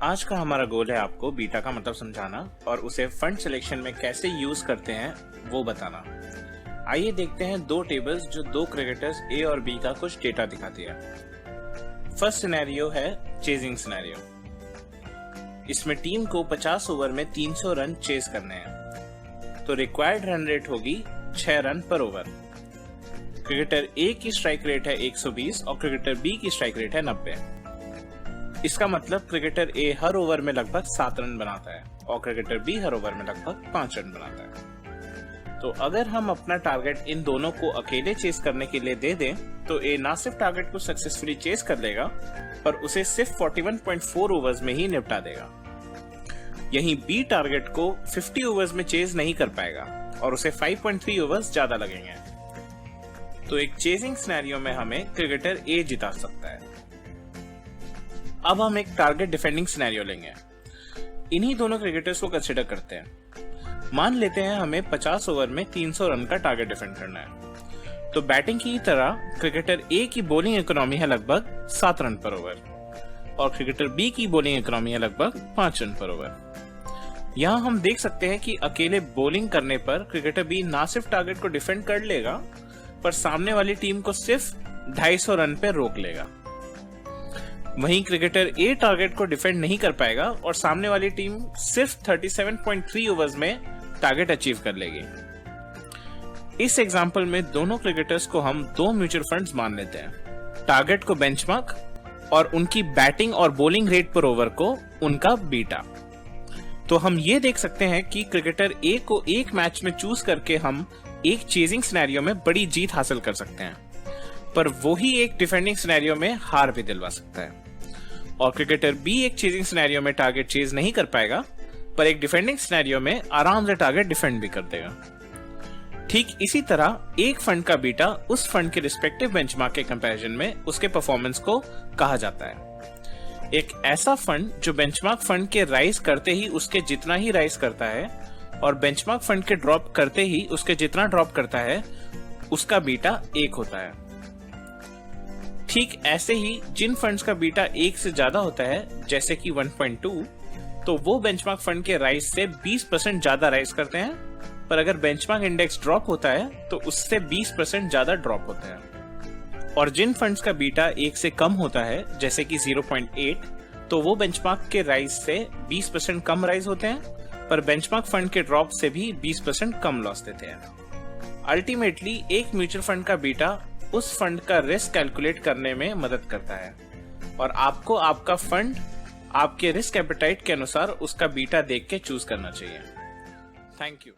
आज का हमारा गोल है आपको बीटा का मतलब समझाना और उसे फंड सिलेक्शन में कैसे यूज करते हैं वो बताना। आइए देखते हैं दो टेबल्स जो दो क्रिकेटर्स ए और बी का कुछ डेटा दिखाती है। फर्स्ट सिनेरियो है चेजिंग सिनेरियो। इसमें टीम को 50 ओवर में 300 रन चेज करने हैं, तो रिक्वायर्ड रन रेट होगी 6 रन पर ओवर। क्रिकेटर ए की स्ट्राइक रेट है 120 और क्रिकेटर बी की स्ट्राइक रेट है 90। इसका मतलब क्रिकेटर ए हर ओवर में लगभग 7 रन बनाता है और क्रिकेटर बी हर ओवर में लगभग 5 रन बनाता है। तो अगर हम अपना टारगेट इन दोनों को अकेले चेस करने के लिए दे दें तो ए ना सिर्फ टारगेट को सक्सेसफुली चेस कर लेगा पर उसे सिर्फ 41.4 ओवर्स में ही निपटा देगा। यहीं बी टारगेट को 50 ओवर्स में चेस नहीं कर पाएगा और उसे 5.3 ओवर्स ज्यादा लगेंगे। तो एक चेजिंग सिनेरियो में हमें क्रिकेटर ए जिता सकता है। अब हम एक टारगेट डिफेंडिंग सिनेरियो लेंगे। इन्हीं दोनों क्रिकेटर्स को कंसीडर करते हैं। मान लेते हैं हमें 50 ओवर में 300 रन का टारगेट डिफेंड करना है। तो बैटिंग की तरह क्रिकेटर ए की बॉलिंग इकोनॉमी है लगभग 7 रन पर ओवर और क्रिकेटर बी की बॉलिंग इकोनॉमी है लगभग 5 रन पर ओवर। यहाँ हम देख सकते हैं कि अकेले बॉलिंग करने पर क्रिकेटर बी ना सिर्फ टारगेट को डिफेंड कर लेगा पर सामने वाली टीम को सिर्फ 250 रन पे रोक लेगा। वहीं क्रिकेटर ए टारगेट को डिफेंड नहीं कर पाएगा और सामने वाली टीम सिर्फ 37.3 ओवर्स में टारगेट अचीव कर लेगी। इस एग्जांपल में दोनों क्रिकेटर्स को हम दो म्यूचुअल फंड्स मान लेते हैं, टारगेट को बेंचमार्क और उनकी बैटिंग और बॉलिंग रेट पर ओवर को उनका बीटा। तो हम ये देख सकते हैं कि क्रिकेटर ए को एक मैच में चूज करके हम एक चेजिंग सिनेरियो में बड़ी जीत हासिल कर सकते हैं, पर वो ही एक डिफेंडिंग सिनेरियो में हार भी दिलवा सकता है। और क्रिकेटर बी एक चेजिंग सिनेरियो में टारगेट चेज नहीं कर पाएगा पर एक डिफेंडिंग सिनेरियो में आराम से टारगेट डिफेंड भी कर देगा। ठीक इसी तरह एक फंड का बीटा उस फंड के रिस्पेक्टिव बेंचमार्क के कंपैरिजन में उसके परफॉर्मेंस को कहा जाता है। एक ऐसा फंड जो बेंचमार्क फंड के राइज करते ही उसके जितना ही राइज करता है और बेंचमार्क फंड के ड्रॉप करते ही उसके जितना ड्रॉप करता है, उसका बीटा 1 होता है। ठीक ऐसे ही जिन फंड्स का बीटा 1 से ज्यादा होता है जैसे कि 1.2, तो वो बेंचमार्क फंड के राइज से 20% ज्यादा राइज करते हैं, पर अगर बेंचमार्क इंडेक्स ड्रॉप होता है तो उससे 20% ज्यादा ड्रॉप होता है। और जिन फंड्स का बीटा 1 से कम होता है जैसे कि 0.8, तो वो बेंचमार्क के राइज से 20% कम राइज होते हैं पर बेंचमार्क फंड के ड्रॉप से भी 20% कम लॉस देते हैं। अल्टीमेटली एक म्यूचुअल फंड का बीटा उस फंड का रिस्क कैलकुलेट करने में मदद करता है और आपको आपका फंड आपके रिस्क एपेटाइट के अनुसार उसका बीटा देख के चूज करना चाहिए। Thank you.